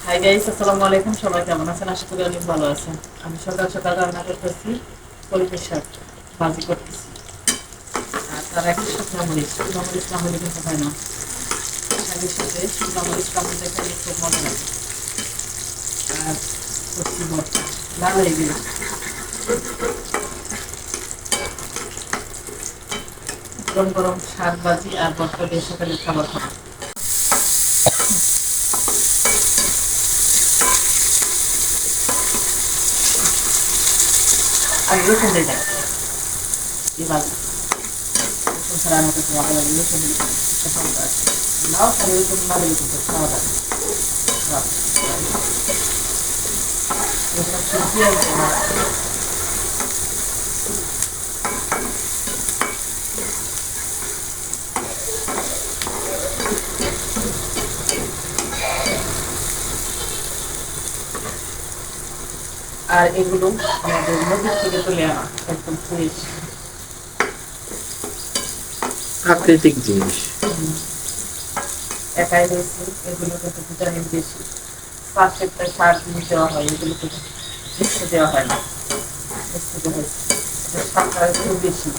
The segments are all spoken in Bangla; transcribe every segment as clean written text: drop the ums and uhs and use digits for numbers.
হাই গাইস, আসসালামু আলাইকুম। সবাই কেমন আছেন? আশা করি অনেক ভালো আছেন। আমি সকাল সকাল রান্না করতেছি কলমি শাক ভাজি করতেছি। আর তার একটা শুকনো মরিচ না হলে কিন্তু হয় না। শাকের সাথে শুকনো মরিচ কামড়ে খেলে খুব মজা লাগে। আর করছি ভর্তা, লাল হয়ে গেল। গরম গরম শাক ভাজি আর ভর্তা দিয়ে সকালে খাবার খাবো। আর রসুন দিয়ে যায় এই ভাজি, রসুন ছাড়া আমার কাছে ভালো লাগে। রসুন দিলে একটা ভালো আছে, নাও তাহলে রসুন না দিলে কিন্তু খাওয়া যাবে। এসব সবজি আর আর এগুলো আমাদের নদীর থেকে তুলে আনা, একদম ফ্রেশ প্রাকৃতিক জিনিস। একাই রয়েছে। এগুলো কিন্তু ভিটামিন বেশি। পাঁচটা সার জিনিস দেওয়া হয়, এগুলো কিন্তু মিক্সে দেওয়া হয় না। মিক্সে দেওয়া হয়েছে, সারটা একটু বেশি।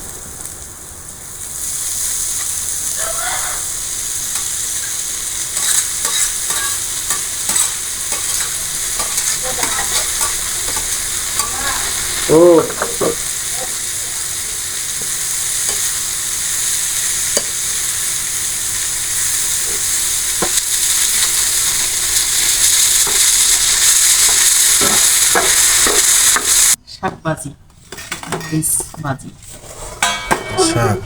ও শাক ভাজি, মরিচ ভাজি। শাক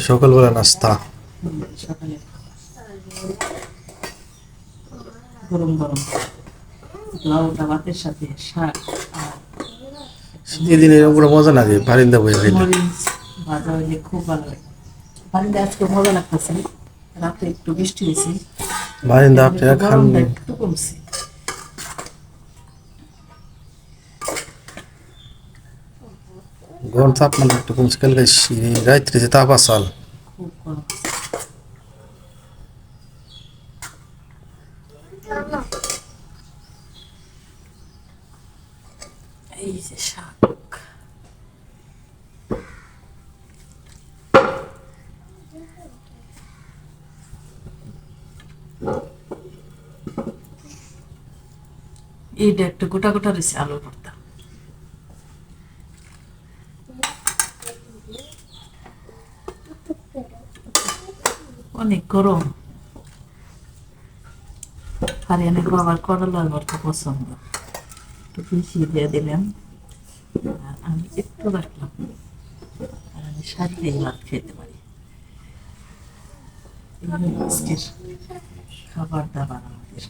সকালবেলা নাস্তা। সকালে গরম গরম লাউটা ভাতের সাথে শাক আর শীতের দিনে এরকম করে মজা লাগে বারিন্দা বই খাইলে। মরিচ ভাজা হইলে খুব ভালো লাগে। বাড়িতে আজকে মজা লাগতেছে। রাতে একটু বৃষ্টি হয়েছে, বারিন্দা এখন আপনারা একটু খান। গরমটা একটু কমছে। গরম তাপমাত্রা একটু কমছে, কালকে রাত্রে যে তাপ আসাল। খুব গরম। এই যে শাক, এইটা একটু গোটা গোটা রয়েছে আলুর ভর্তা। অনেক গরম। হারিয়ানের বাবার করলার ভর্তা পছন্দ, একটু বেশি দিয়ে দিলাম। আর আমি একটু রাখলাম, আর আমি সারিয়ে ভাত খেতে পারি। এই হলো আজকের খাবার দাবার আমাদের।